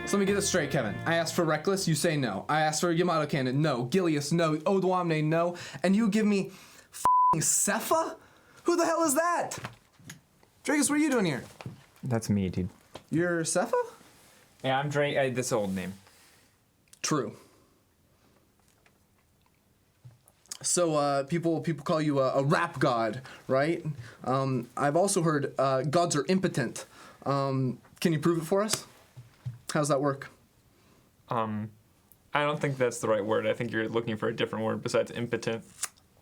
So let me get this straight, Kevin. I asked for Reckless, you say no. I asked for Yamato Cannon, no. Gilius, no. Odoamne, no. And you give me f***ing Cepha? Who the hell is that? Drakos, what are you doing here? That's me, dude. You're Cepha? Yeah, I'm Drake. This old name. True. So people call you a rap god, right? I've also heard gods are impotent. Can you prove it for us? How's that work? I don't think that's the right word. I think you're looking for a different word besides impotent.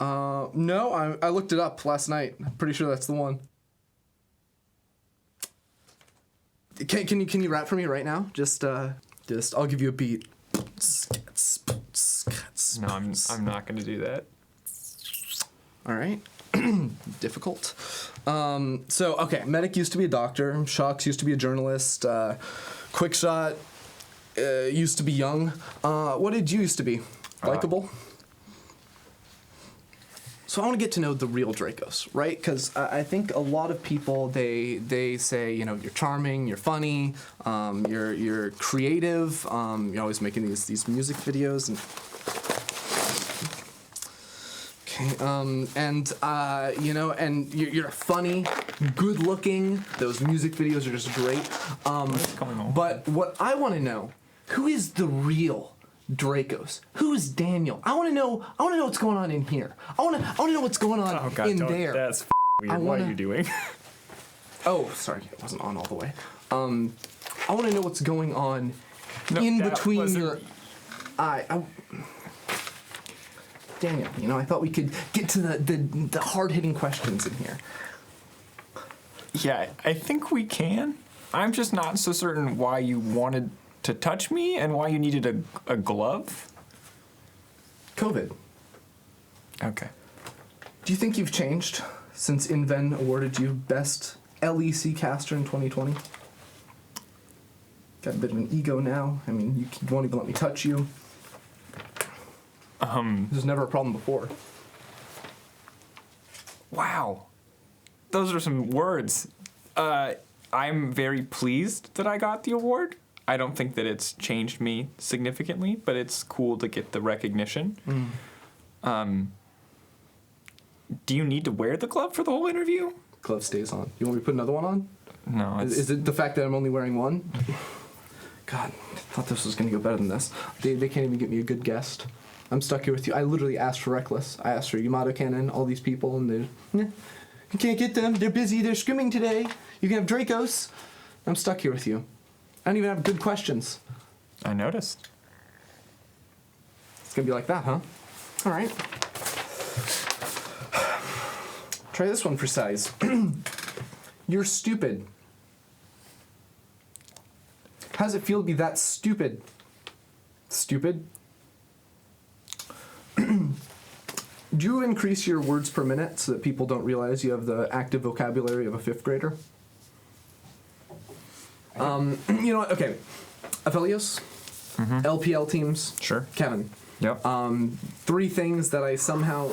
No, I looked it up last night. I'm pretty sure that's the one. Can you rap for me right now? Just I'll give you a beat. No, I'm not going to do that. All right. Difficult. So, okay, Medic used to be a doctor. Sjokz used to be a journalist. Quickshot used to be young. What did you used to be? Likeable? So I want to get to know the real Drakos, right? Because I think a lot of people, they say, you know, you're charming, you're funny, you're creative, you're always making these music videos. You know, and you're funny, good looking. Those music videos are just great. What's going on? But what I want to know, who is the real Drakos? Who is Daniel? I want to know what's going on in here. I want to know what's going on in there. That's weird. What are you doing? Oh, sorry, it wasn't on all the way. I want to know what's going on in between your Daniel, you know, I thought we could get to the hard-hitting questions in here. Yeah, I think we can. I'm just not so certain why you wanted to touch me and why you needed a glove. COVID. Okay. Do you think you've changed since InVen awarded you Best LEC Caster in 2020? Got a bit of an ego now. I mean, you won't even let me touch you. This was never a problem before. Wow. Those are some words. I'm very pleased that I got the award. I don't think that it's changed me significantly, but it's cool to get the recognition. Do you need to wear the glove for the whole interview? Glove stays on. You want me to put another one on? No. Is it the fact that I'm only wearing one? God, I thought this was going to go better than this. They can't even get me a good guest. I'm stuck here with you. I literally asked for Reckless. I asked for Yamato Cannon, all these people, and they're, you can't get them. They're busy. They're screaming today. You can have Drakos. I'm stuck here with you. I don't even have good questions. I noticed. It's going to be like that, huh? All right. Try this one for size. You're stupid. How does it feel to be that stupid? Stupid? Do you increase your words per minute so that people don't realize you have the active vocabulary of a 5th grader? You know what? Okay. Aphelios? LPL teams? Sure. Kevin? Yep. 3 things that I somehow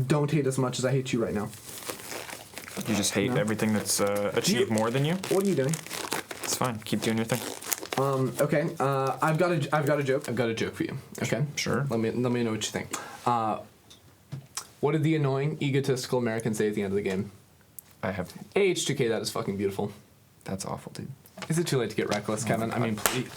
don't hate as much as I hate you right now. You just hate everything that's achieved more than you? What are you doing? It's fine. Keep doing your thing. Okay. I've got a joke. I've got a joke for you. Okay. Sure. Let me know what you think. What did the annoying, egotistical American say at the end of the game? I have. AH2K, that is fucking beautiful. That's awful, dude. Is it too late to get reckless, Kevin? I mean, please.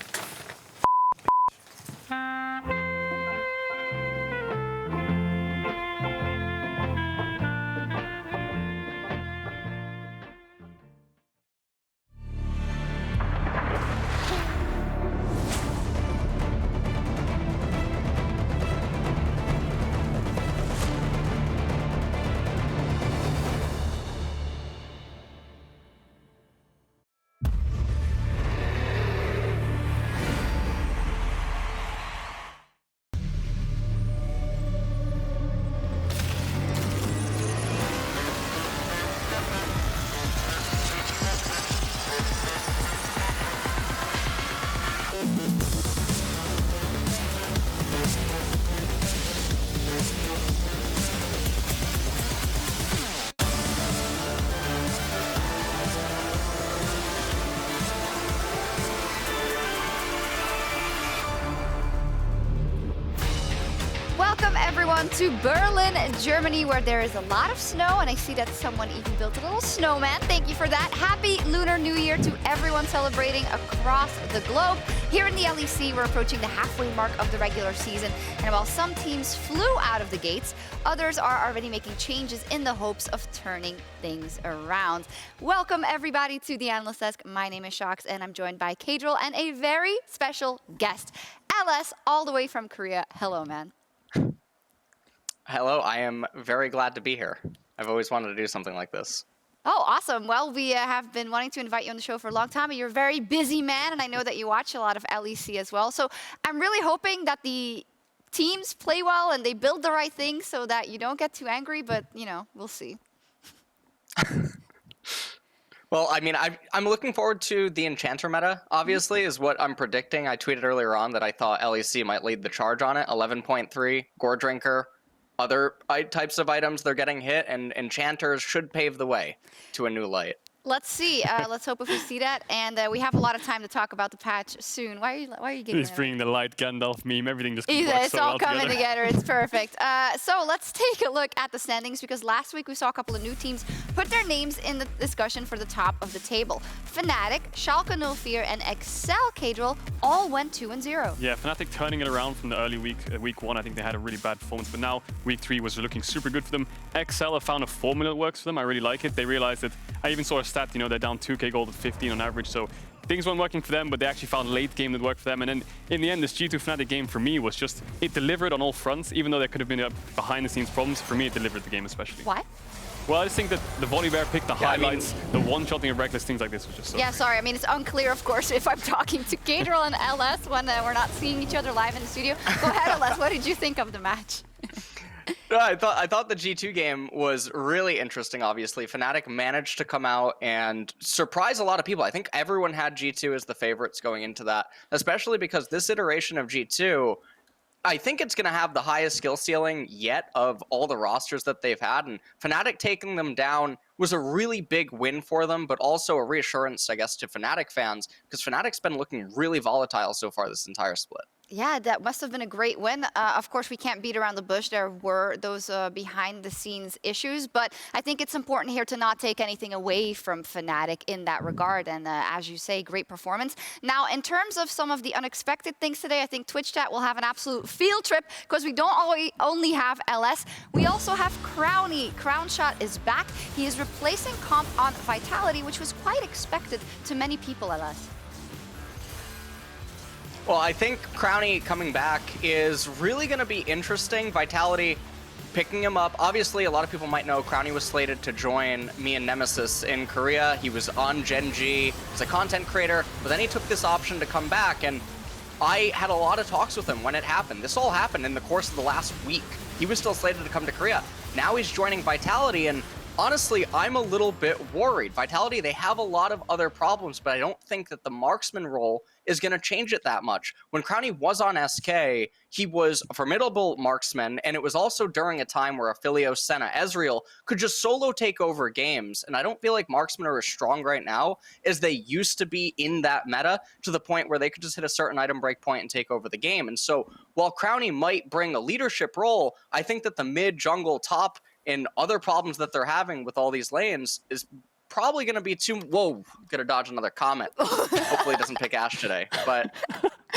on to Berlin, Germany, where there is a lot of snow, and I see that someone even built a little snowman. Thank you for that. Happy Lunar New Year to everyone celebrating across the globe. Here in the LEC, we're approaching the halfway mark of the regular season, and while some teams flew out of the gates, others are already making changes in the hopes of turning things around. Welcome, everybody, to the Analyst Desk. My name is Sjokz, and I'm joined by Caedrel and a very special guest, LS, all the way from Korea. Hello, man. Hello, I am very glad to be here. I've always wanted to do something like this. Oh, awesome. Well, we have been wanting to invite you on the show for a long time, and you're a very busy man, and I know that you watch a lot of LEC as well. So I'm really hoping that the teams play well and they build the right things so that you don't get too angry, but, you know, we'll see. Well, I mean, I'm looking forward to the Enchanter meta, obviously, is what I'm predicting. I tweeted earlier on that I thought LEC might lead the charge on it. 11.3, Gore Drinker, other types of items they're getting hit, and Enchanters should pave the way to a new light. Let's see. Let's hope if we see that. And we have a lot of time to talk about the patch soon. Why are you getting He's bringing the light Gandalf meme. Everything just works It's so all well coming together. It's perfect. So let's take a look at the standings, because last week we saw a couple of new teams put their names in the discussion for the top of the table. Fnatic, Schalke 04, and Excel Caedrel all went 2-0. Yeah, Fnatic turning it around from the early week one. I think they had a really bad performance, but now week 3 was looking super good for them. Excel have found a formula that works for them. I really like it. They realized that, I even saw a stat, you know, they're down 2k gold at 15 on average, so things weren't working for them, but they actually found late game that worked for them. And then in the end, this G2 Fnatic game for me was just, it delivered on all fronts, even though there could have been behind the scenes problems. For me, it delivered the game especially. Why? Well, I just think that the Volibear pick, the highlights, the one-shotting of Reckless, things like this was just so... Yeah, sorry. I mean, it's unclear, of course, if I'm talking to Caedrel and LS when we're not seeing each other live in the studio. Go ahead, LS. What did you think of the match? No, I thought the G2 game was really interesting, obviously. Fnatic managed to come out and surprise a lot of people. I think everyone had G2 as the favorites going into that, especially because this iteration of G2, I think it's going to have the highest skill ceiling yet of all the rosters that they've had, and Fnatic taking them down was a really big win for them, but also a reassurance, I guess, to Fnatic fans, because Fnatic's been looking really volatile so far this entire split. Yeah, that must have been a great win. Of course, we can't beat around the bush. There were those behind-the-scenes issues, but I think it's important here to not take anything away from Fnatic in that regard. And as you say, great performance. Now, in terms of some of the unexpected things today, I think Twitch chat will have an absolute field trip, because we don't only have LS, we also have Crowny. Crownshot is back. He is replacing Comp on Vitality, which was quite expected to many people, LS. Well, I think Crowny coming back is really going to be interesting. Vitality picking him up. Obviously, a lot of people might know Crowny was slated to join me and Nemesis in Korea. He was on Gen G. He's a content creator, but then he took this option to come back, and I had a lot of talks with him when it happened. This all happened in the course of the last week. He was still slated to come to Korea. Now he's joining Vitality, and honestly, I'm a little bit worried. Vitality, they have a lot of other problems, but I don't think that the marksman role is going to change it that much. When Crowny was on SK, he was a formidable marksman, and it was also during a time where Affilio, Senna, Ezreal could just solo take over games, and I don't feel like marksmen are as strong right now as they used to be in that meta, to the point where they could just hit a certain item breakpoint and take over the game. And so while Crowny might bring a leadership role, I think that the mid, jungle, top, and other problems that they're having with all these lanes is probably going to be too... Whoa, gotta dodge another comment. Hopefully it doesn't pick Ash today, but...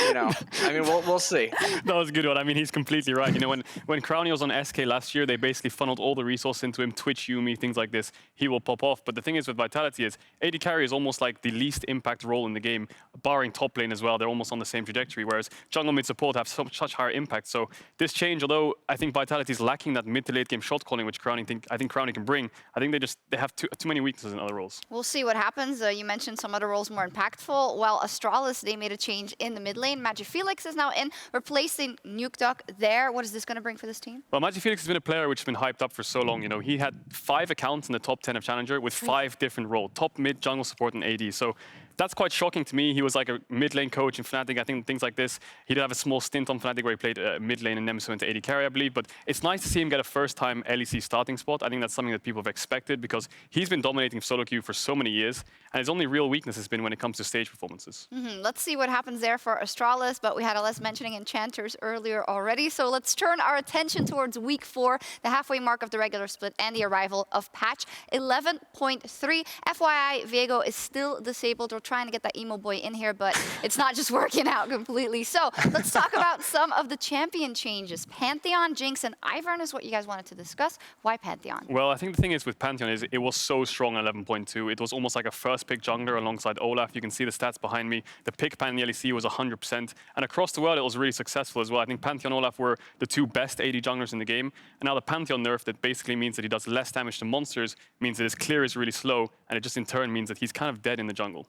You know, I mean, we'll see. That was a good one. I mean, he's completely right. You know, when Crowny was on SK last year, they basically funneled all the resources into him, Twitch, Yumi, things like this. He will pop off. But the thing is with Vitality is AD carry is almost like the least impact role in the game, barring top lane as well. They're almost on the same trajectory, whereas jungle mid support have such higher impact. So this change, although I think Vitality is lacking that mid to late game shot calling, which I think Crowny can bring, I think they have too many weaknesses in other roles. We'll see what happens. You mentioned some other roles more impactful. Well, Astralis, they made a change in the mid lane. Magifelix is now in, replacing Nukeduck there. What is this going to bring for this team? Well, Magifelix has been a player which has been hyped up for so long. You know, he had 5 accounts in the top 10 of Challenger with 5 different roles: top, mid, jungle support, and AD. So that's quite shocking to me. He was like a mid lane coach in Fnatic, I think, things like this. He did have a small stint on Fnatic where he played mid lane and Nemesis went to AD carry, I believe. But it's nice to see him get a first-time LEC starting spot. I think that's something that people have expected because he's been dominating solo queue for so many years, and his only real weakness has been when it comes to stage performances. Let's see what happens there for Astralis, but we had LS mentioning Enchanters earlier already. So let's turn our attention towards week 4, the halfway mark of the regular split and the arrival of patch 11.3. FYI, Viego is still disabled. We're trying to get that emo boy in here, but it's not just working out completely. So let's talk about some of the champion changes. Pantheon, Jinx, and Ivern is what you guys wanted to discuss. Why Pantheon? Well, I think the thing is with Pantheon is it was so strong at 11.2. It was almost like a first pick jungler alongside Olaf. You can see the stats behind me. The pick pan in the LEC was 100%. And across the world, it was really successful as well. I think Pantheon and Olaf were the 2 best AD junglers in the game. And now the Pantheon nerf that basically means that he does less damage to monsters, means that his clear is really slow, and it just in turn means that he's kind of dead in the jungle.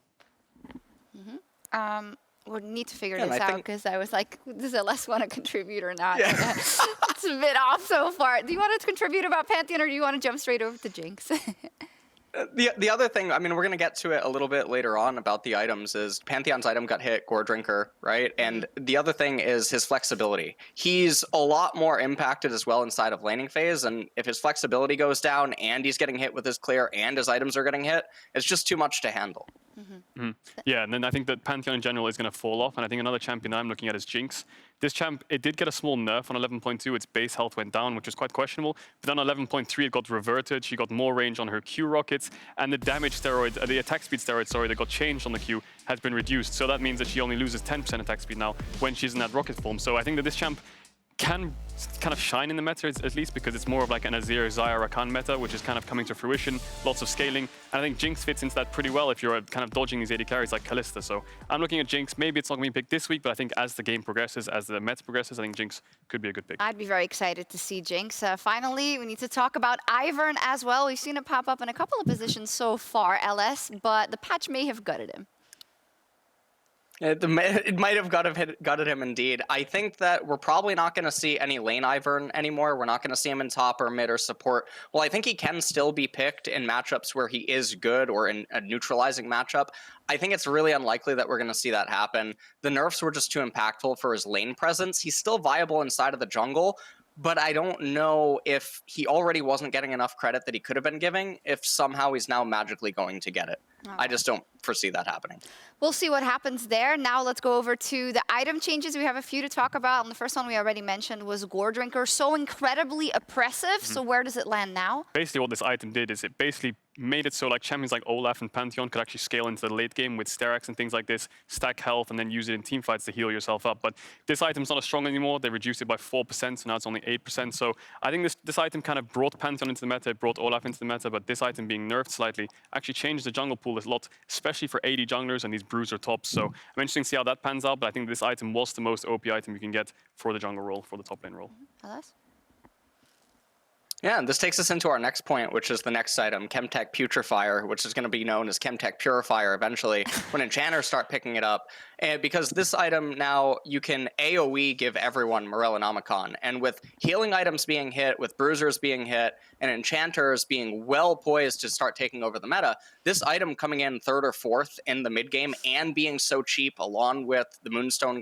We'll need to figure this out because I was like, does LS want to contribute or not? Yeah. It's a bit off so far. Do you want to contribute about Pantheon or do you want to jump straight over to Jinx? The other thing, I mean, we're going to get to it a little bit later on about the items, is Pantheon's item got hit, Gore Drinker, right? And the other thing is his flexibility. He's a lot more impacted as well inside of laning phase, and if his flexibility goes down and he's getting hit with his clear and his items are getting hit, it's just too much to handle. Yeah, and then I think that Pantheon in general is going to fall off, and I think another champion that I'm looking at is Jinx. This champ, it did get a small nerf on 11.2. Its base health went down, which was quite questionable. But on 11.3, it got reverted. She got more range on her Q rockets, and the damage steroid, the attack speed steroid, sorry, that got changed on the Q has been reduced. So that means that she only loses 10% attack speed now when she's in that rocket form. So I think that this champ can kind of shine in the meta at least because it's more of like an Azir, Zyra, Rakan meta, which is kind of coming to fruition, lots of scaling. And I think Jinx fits into that pretty well if you're kind of dodging these AD carries like Kalista. So I'm looking at Jinx. Maybe it's not going to be picked this week, but I think as the game progresses, as the meta progresses, I think Jinx could be a good pick. I'd be very excited to see Jinx. Finally, we need to talk about Ivern as well. We've seen it pop up in a couple of positions so far, LS, but the patch may have gutted him. It might have gutted him indeed. I think that we're probably not going to see any lane Ivern anymore. We're not going to see him in top or mid or support. Well, I think he can still be picked in matchups where he is good or in a neutralizing matchup. I think it's really unlikely that we're going to see that happen. The nerfs were just too impactful for his lane presence. He's still viable inside of the jungle, but I don't know if he already wasn't getting enough credit that he could have been giving, if somehow he's now magically going to get it. I just don't foresee that happening. We'll see what happens there. Now let's go over to the item changes. We have a few to talk about. And the first one we already mentioned was Gore Drinker. So incredibly oppressive. So where does it land now? Basically what this item did is it basically made it so like champions like Olaf and Pantheon could actually scale into the late game with Sterax and things like this, stack health, and then use it in team fights to heal yourself up. But this item's not as strong anymore. They reduced it by 4%, so now it's only 8%. So I think this item kind of brought Pantheon into the meta, it brought Olaf into the meta, but this item being nerfed slightly actually changed the jungle pool a lot, especially for AD junglers and these bruiser tops. So I'm interested to see how that pans out, but I think this item was the most OP item you can get for the jungle role, for the top lane role. LS? Yeah, and this takes us into our next point, which is the next item, Chemtech Putrefier, which is going to be known as Chemtech Purifier eventually when enchanters start picking it up. And because this item now, you can AoE give everyone Morellonomicon. And with healing items being hit, with bruisers being hit, and enchanters being well poised to start taking over the meta, this item coming in 3rd or 4th in the mid game and being so cheap along with the Moonstone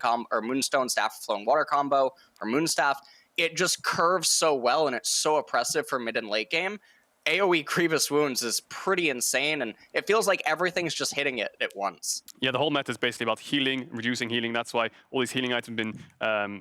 Staff Flowing Water combo, or Moonstaff, it just curves so well and it's so oppressive for mid and late game. AoE Grievous Wounds is pretty insane, and it feels like everything's just hitting it at once. Yeah, the whole meta is basically about healing, reducing healing. That's why all these healing items have been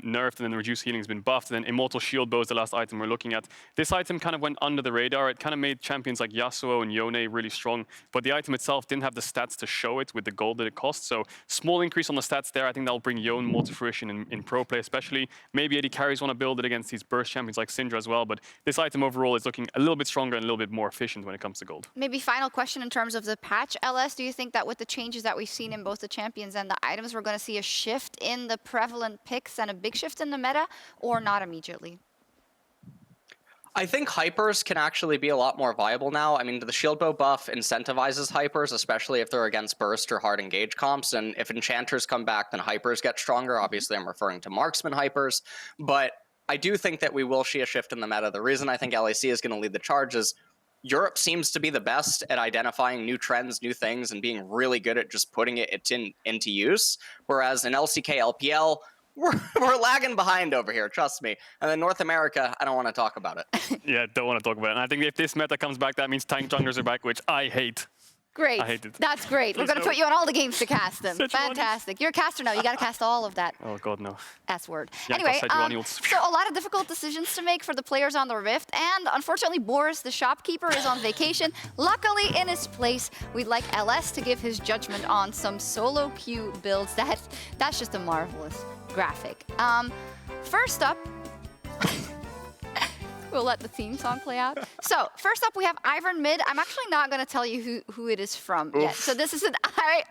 nerfed, and then the reduced healing has been buffed, and then Immortal Shield Bow is the last item we're looking at. This item kind of went under the radar. It kind of made champions like Yasuo and Yone really strong, but the item itself didn't have the stats to show it with the gold that it costs. So small increase on the stats there. I think that'll bring Yone more to fruition in pro play especially. Maybe AD carries want to build it against these burst champions like Syndra as well, but this item overall is looking a little bit stronger and a little bit more efficient when it comes to gold. Maybe final question in terms of the patch, LS, do you think that with the changes that we've seen in both the champions and the items, we're going to see a shift in the prevalent picks and a big shift in the meta, or not immediately? I think hypers can actually be a lot more viable now. I mean, the shield bow buff incentivizes hypers, especially if they're against burst or hard engage comps. And if enchanters come back, then hypers get stronger. Obviously, I'm referring to marksman hypers. But I do think that we will see a shift in the meta. The reason I think LEC is going to lead the charge is Europe seems to be the best at identifying new trends, new things, and being really good at just putting it into use. Whereas in LCK, LPL, we're lagging behind over here, trust me. And then North America, I don't want to talk about it. Yeah, don't want to talk about it. And I think if this meta comes back, that means tank junglers are back, which I hate. Great. I hate it. That's great. We're going to put you on all the games to cast them. Fantastic. You're a caster now. You got to cast all of that. Oh, God, no. S word. Yeah, Anyway, so a lot of difficult decisions to make for the players on the Rift. And unfortunately, Boris, the shopkeeper, is on vacation. Luckily, in his place, we'd like LS to give his judgment on some solo queue builds. That's just a marvelous graphic. First up, we'll let the theme song play out. So first up, we have Ivern mid. I'm actually not going to tell you who it is from yet. So this is an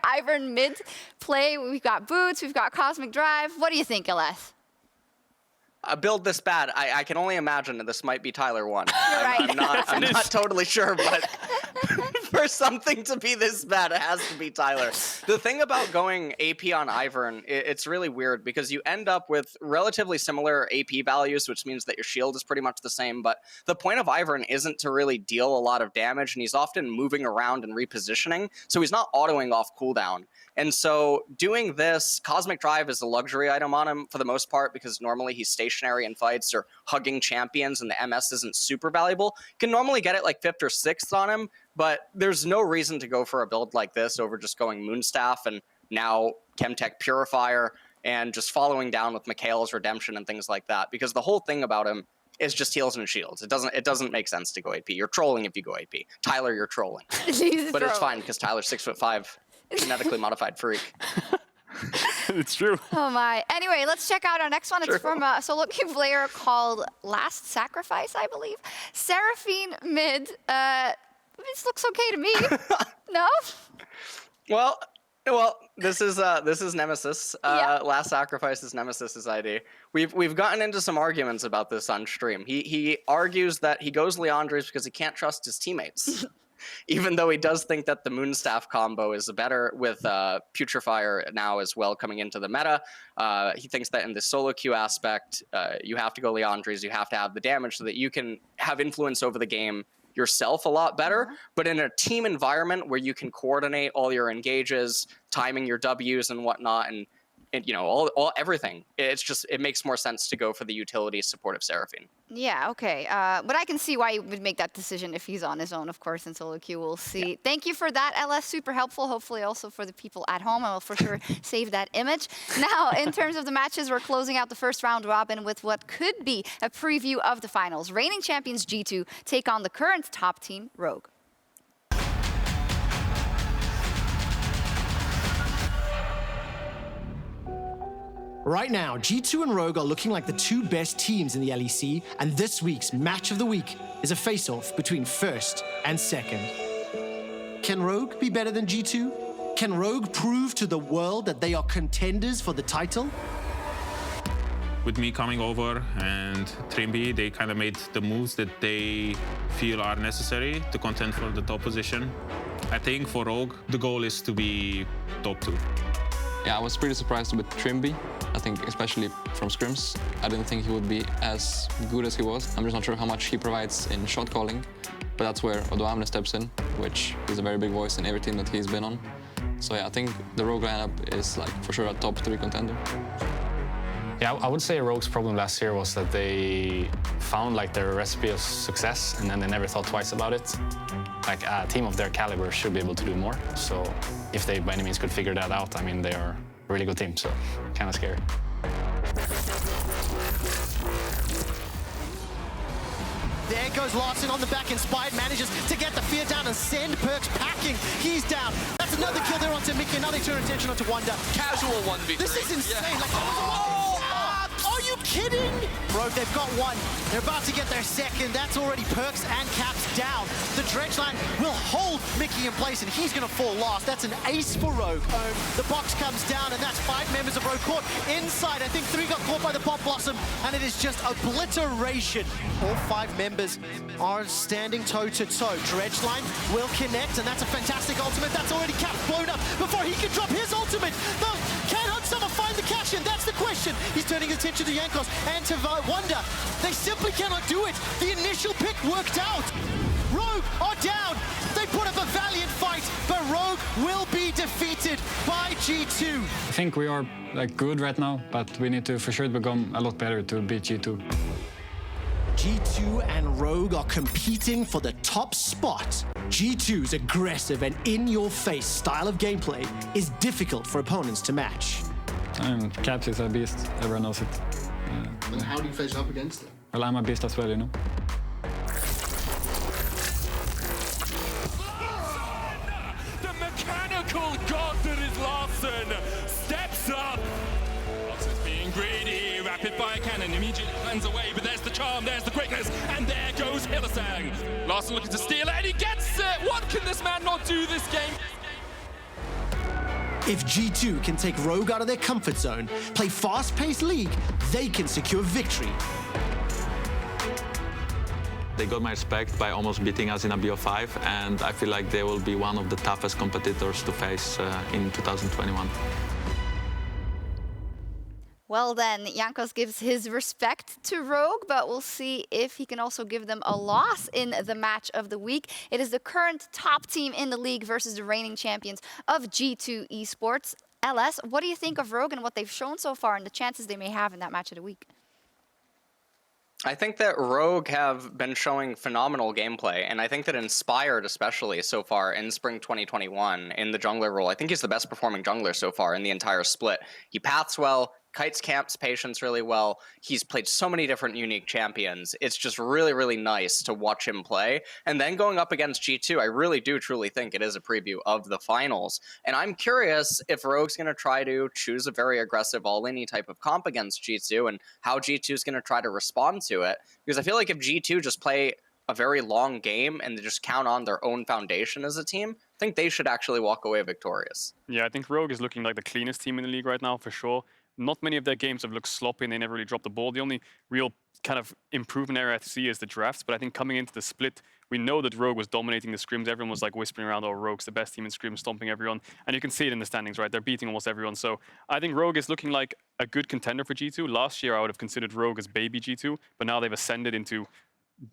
Ivern mid play. We've got Boots. We've got Cosmic Drive. What do you think, LS? A build this bad, I can only imagine that this might be Tyler 1. Right. I'm not totally sure, but for something to be this bad, it has to be Tyler. The thing about going AP on Ivern, it's really weird because you end up with relatively similar AP values, which means that your shield is pretty much the same, but the point of Ivern isn't to really deal a lot of damage, and he's often moving around and repositioning, so he's not autoing off cooldown. And so doing this, Cosmic Drive is a luxury item on him for the most part because normally he's stationary in fights or hugging champions and the MS isn't super valuable. You can normally get it like 5th or 6th on him, but there's no reason to go for a build like this over just going Moonstaff and now Chemtech Purifier and just following down with Mikhail's Redemption and things like that, because the whole thing about him is just heals and shields. It doesn't make sense to go AP. You're trolling if you go AP. Tyler, you're trolling. But it's fine because Tyler's 6'5", genetically modified freak. It's true. Oh my. Anyway, let's check out our next one. It's from a solo queue player called Last Sacrifice, I believe. Seraphine mid. This looks okay to me. No? Well, this is Nemesis. Last Sacrifice is Nemesis's ID. We've gotten into some arguments about this on stream. He argues that he goes Leandre's because he can't trust his teammates. Even though he does think that the Moonstaff combo is better with Putrefier now as well coming into the meta. He thinks that in the solo queue aspect, you have to go Leandre's, you have to have the damage so that you can have influence over the game yourself a lot better. But in a team environment where you can coordinate all your engages, timing your W's and whatnot, and you know, all everything, it makes more sense to go for the utility support of Seraphine. Yeah, okay. But I can see why he would make that decision if he's on his own, of course, in solo queue. We'll see. Yeah. Thank you for that, LS. Super helpful. Hopefully also for the people at home. I will for sure save that image. Now, in terms of the matches, we're closing out the first round robin with what could be a preview of the finals. Reigning champions G2 take on the current top team, Rogue. Right now, G2 and Rogue are looking like the two best teams in the LEC, and this week's match of the week is a face-off between first and second. Can Rogue be better than G2? Can Rogue prove to the world that they are contenders for the title? With me coming over and Trimby, they kind of made the moves that they feel are necessary to contend for the top position. I think for Rogue, the goal is to be top 2. Yeah, I was pretty surprised with Trimby. I think especially from scrims. I didn't think he would be as good as he was. I'm just not sure how much he provides in shot calling, but that's where Odoamne steps in, which is a very big voice in every team that he's been on. So yeah, I think the Rogue lineup is like for sure a top 3 contender. Yeah, I would say Rogue's problem last year was that they found like their recipe of success and then they never thought twice about it. Like a team of their caliber should be able to do more. So if they by any means could figure that out, I mean, they are a really good team, so kind of scary. There goes Larson on the back. Inspired manages to get the fear down and send Perks packing. He's down. That's another kill there onto Mickey. Now they turn attention onto Wonder. Casual 1v3. This is insane. Yeah. Like, are you kidding? Bro, they've got one. They're about to get their second. That's already Perks and Caps down. The dredge line will hold Mickey in place, and he's going to fall last. That's an ace for Rogue. The box comes down, and that's 5 members of Rogue caught inside. I think 3 got caught by the Pop Blossom, and it is just obliteration. All 5 members are standing toe-to-toe. Dredge line will connect, and that's a fantastic ultimate. That's already Caps blown up before he can drop his ultimate. No, can Hudsummer find the cash-in? That's the question. He's turning his attention to Jankos and to Wonder. They simply cannot do it. The initial pick worked out. Rogue Rogue will be defeated by G2. I think we are like good right now, but we need to for sure become a lot better to beat G2. G2 and Rogue are competing for the top spot. G2's aggressive and in-your-face style of gameplay is difficult for opponents to match. Caps is a beast, everyone knows it. And how do you face up against it? Well, I'm a beast as well, you know. The mechanical god that is Larsen steps up. Larsen's being greedy, rapid fire cannon immediately runs away, but there's the charm, there's the quickness, and there goes Hylissang. Larsen looking to steal it, and he gets it! What can this man not do this game? If G2 can take Rogue out of their comfort zone, play fast-paced League, they can secure victory. They got my respect by almost beating us in a BO5, and I feel like they will be one of the toughest competitors to face in 2021. Well then, Jankos gives his respect to Rogue, but we'll see if he can also give them a loss in the match of the week. It is the current top team in the league versus the reigning champions of G2 Esports. LS, what do you think of Rogue and what they've shown so far and the chances they may have in that match of the week? I think that Rogue have been showing phenomenal gameplay, and I think that Inspired, especially so far in Spring 2021, in the jungler role, I think he's the best performing jungler so far in the entire split. He paths well, kites camps patience really well. He's played so many different unique champions. It's just really, really nice to watch him play. And then going up against G2, I really do truly think it is a preview of the finals. And I'm curious if Rogue's going to try to choose a very aggressive all-in type of comp against G2 and how G2 is going to try to respond to it. Because I feel like if G2 just play a very long game and they just count on their own foundation as a team, I think they should actually walk away victorious. Yeah, I think Rogue is looking like the cleanest team in the league right now, for sure. Not many of their games have looked sloppy and they never really dropped the ball. The only real kind of improvement area I see is the drafts, but I think coming into the split, we know that Rogue was dominating the scrims. Everyone was like whispering around, oh, Rogue's the best team in scrims, stomping everyone. And you can see it in the standings, right? They're beating almost everyone. So I think Rogue is looking like a good contender for G2. Last year, I would have considered Rogue as baby G2, but now they've ascended into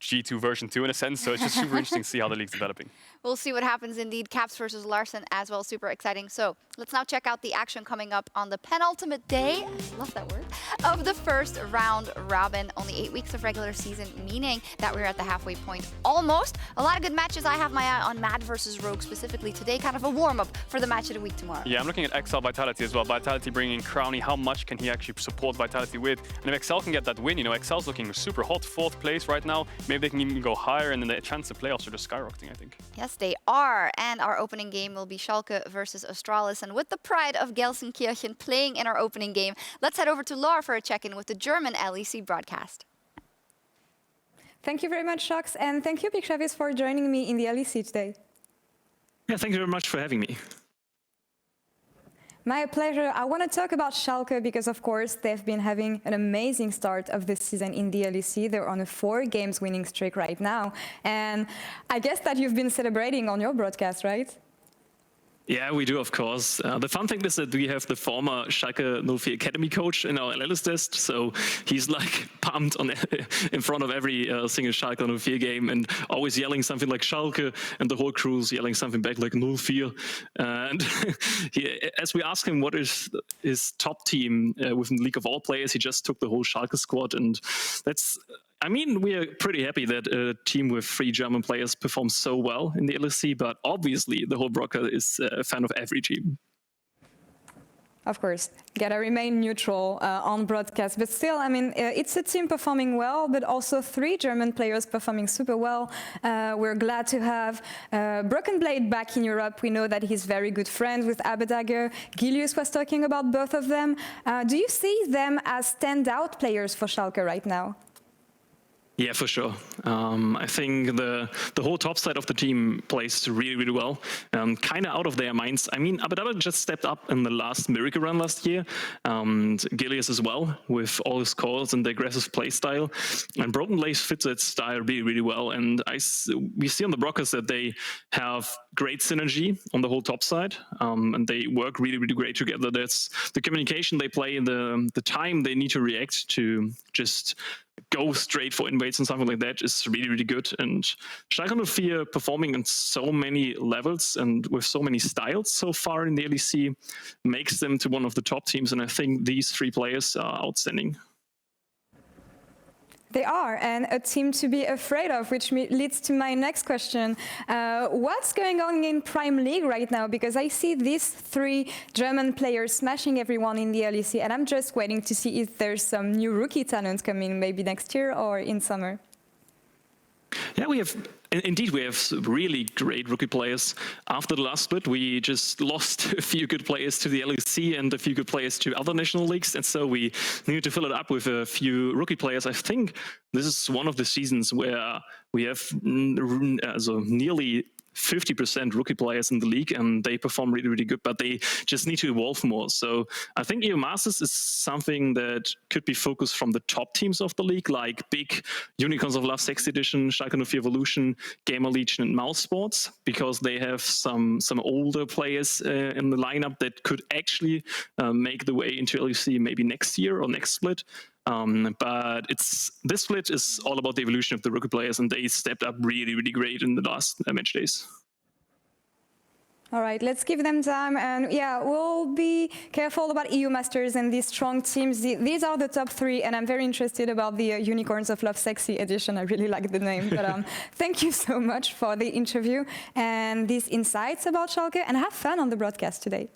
G2 version 2 in a sense, so it's just super interesting to see how the league's developing. We'll see what happens indeed. Caps versus Larsen as well, super exciting. So let's now check out the action coming up on the penultimate day, love that word, of the first round robin. Only 8 weeks of regular season, meaning that we're at the halfway point almost. A lot of good matches. I have my eye on Mad versus Rogue specifically today, kind of a warm-up for the match of the week tomorrow. Yeah, I'm looking at Exile Vitality as well. Vitality bringing in Crownie, how much can he actually support Vitality with? And if Excel can get that win, you know, Excel's looking super hot, 4th place right now. Maybe they can even go higher, and then the chance of playoffs are just skyrocketing, I think. Yes, they are. And our opening game will be Schalke versus Astralis. And with the pride of Gelsenkirchen playing in our opening game, let's head over to Laure for a check-in with the German LEC broadcast. Thank you very much, Sjokz, and thank you, Pixavis, for joining me in the LEC today. Yeah, thank you very much for having me. My pleasure. I want to talk about Schalke because, of course, they've been having an amazing start of this season in the LEC. They're on a 4 games winning streak right now. And I guess that you've been celebrating on your broadcast, right? Yeah, we do, of course. The fun thing is that we have the former Schalke 04 Academy coach in our analyst test, so he's like pumped on in front of every single Schalke 04 game and always yelling something like Schalke, and the whole crew's yelling something back like 04. And as we asked him what is his top team within the League of All Players, he just took the whole Schalke squad, and that's... I mean, we are pretty happy that a team with 3 German players performs so well in the LEC, but obviously the whole broadcast is a fan of every team. Of course, gotta remain neutral on broadcast, but still, I mean, it's a team performing well, but also 3 German players performing super well. We're glad to have Broken Blade back in Europe. We know that he's very good friends with Abedagger. Gilius was talking about both of them. Do you see them as standout players for Schalke right now? Yeah, for sure. I think the whole top side of the team plays really, really well. Kind of out of their minds. I mean, Abedagger just stepped up in the last Miracle Run last year. And Gilius as well, with all his calls and the aggressive play style. And Broken Blade fits that style really, really well. And we see on the Brockers that they have great synergy on the whole top side. And they work really, really great together. That's the communication they play, the time they need to react to just go straight for invades and something like that is really, really good. And Schalke 04 performing on so many levels and with so many styles so far in the LEC makes them to one of the top teams. And I think these three players are outstanding. They are, and a team to be afraid of, which leads to my next question. What's going on in Prime League right now? Because I see these three German players smashing everyone in the LEC, and I'm just waiting to see if there's some new rookie talent coming maybe next year or in summer. Yeah, we have really great rookie players. After the last split, we just lost a few good players to the LEC and a few good players to other national leagues, and so we need to fill it up with a few rookie players. I think this is one of the seasons where we have nearly 50% rookie players in the league, and they perform really, really good, but they just need to evolve more. So I think EU Masters is something that could be focused from the top teams of the league, like big Unicorns of Love 6th Edition, Schalke 04 Evolution, Gamer Legion, and Mouse Sports, because they have some older players in the lineup that could actually make the way into LEC maybe next year or next split. But this split is all about the evolution of the rookie players, and they stepped up really, really great in the last match days. All right, let's give them time, and yeah, we'll be careful about EU Masters and these strong teams. These are the top three, and I'm very interested about the Unicorns of Love Sexy Edition. I really like the name, but thank you so much for the interview and these insights about Schalke, and have fun on the broadcast today.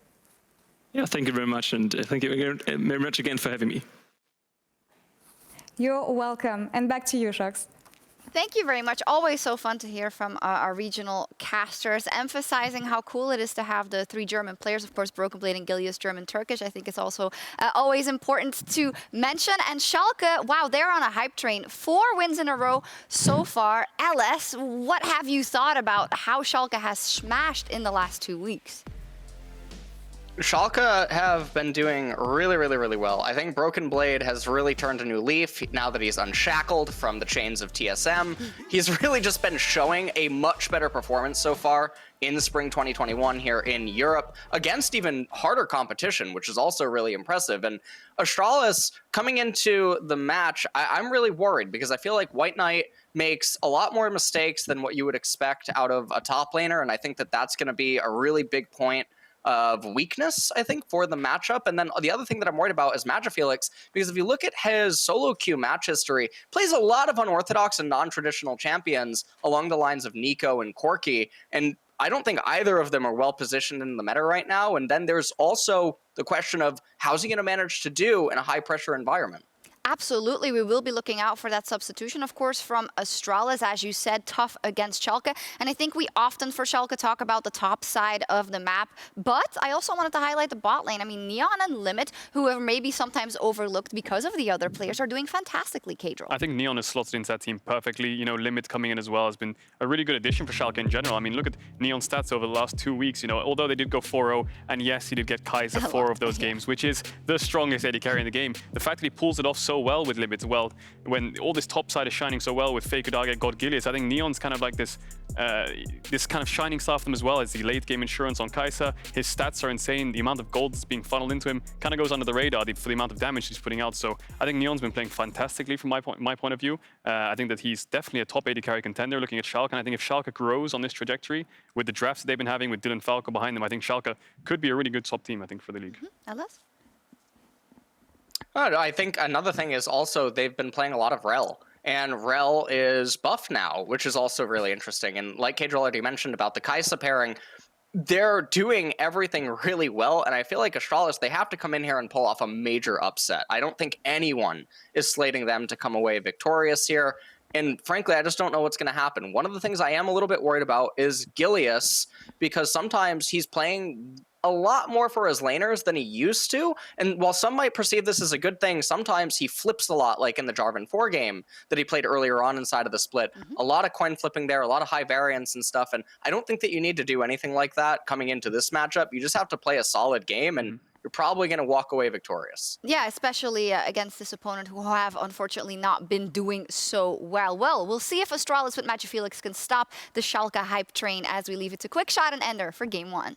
Yeah, thank you very much, and thank you very much again for having me. You're welcome. And back to you, Sjokz. Thank you very much. Always so fun to hear from our regional casters, emphasizing how cool it is to have the three German players. Of course, Broken Blade and Gilius, German-Turkish. I think it's also always important to mention. And Schalke, wow, they're on a hype train. 4 wins in a row so far. LS, what have you thought about how Schalke has smashed in the last 2 weeks? Schalke have been doing really, really, really well. I think Broken Blade has really turned a new leaf now that he's unshackled from the chains of TSM. He's really just been showing a much better performance so far in spring 2021 here in Europe against even harder competition, which is also really impressive. And Astralis coming into the match, I'm really worried because I feel like White Knight makes a lot more mistakes than what you would expect out of a top laner. And I think that that's going to be a really big point of weakness, I think, for the matchup. And then the other thing that I'm worried about is Felix, because if you look at his solo queue match history, plays a lot of unorthodox and non-traditional champions along the lines of Nico and Corki, and I don't think either of them are well positioned in the meta right now. And then there's also the question of how's he going to manage to do in a high pressure environment? Absolutely, we will be looking out for that substitution, of course, from Astralis, as you said, tough against Schalke. And I think we often, for Schalke, talk about the top side of the map. But I also wanted to highlight the bot lane. I mean, Neon and Limit, who are maybe sometimes overlooked because of the other players, are doing fantastically, Caedrel. I think Neon is slotted into that team perfectly. You know, Limit coming in as well has been a really good addition for Schalke in general. I mean, look at Neon's stats over the last 2 weeks. You know, although they did go 4-0, and yes, he did get Kaiser 4 of those games, which is the strongest AD carry in the game. The fact that he pulls it off so well with Limit, well, when all this top side is shining so well with Faker Dagger, God Gilius, I think Neon's kind of like this kind of shining star for them as well as the late game insurance on Kaiser. His stats are insane. The amount of gold that's being funneled into him kind of goes under the radar for the amount of damage he's putting out. So I think Neon's been playing fantastically from my point of view. I think that he's definitely a top AD carry contender looking at Schalke. And I think if Schalke grows on this trajectory with the drafts that they've been having with Dylan Falco behind them, I think Schalke could be a really good top team, I think, for the league. LS? I think another thing is also they've been playing a lot of Rel. And Rel is buff now, which is also really interesting. And like Caedrel already mentioned about the Kai'Sa pairing, they're doing everything really well. And I feel like Astralis, they have to come in here and pull off a major upset. I don't think anyone is slating them to come away victorious here. And frankly, I just don't know what's going to happen. One of the things I am a little bit worried about is Gilius, because sometimes he's playing a lot more for his laners than he used to. And while some might perceive this as a good thing, sometimes he flips a lot, like in the Jarvan 4 game that he played earlier on inside of the split. A lot of coin flipping there, a lot of high variance and stuff. And I don't think that you need to do anything like that coming into this matchup. You just have to play a solid game, and you're probably going to walk away victorious. Yeah, especially against this opponent who have unfortunately not been doing so well. Well, we'll see if Astralis with Felix can stop the Schalke hype train as we leave it to Quickshot and Ender for Game 1.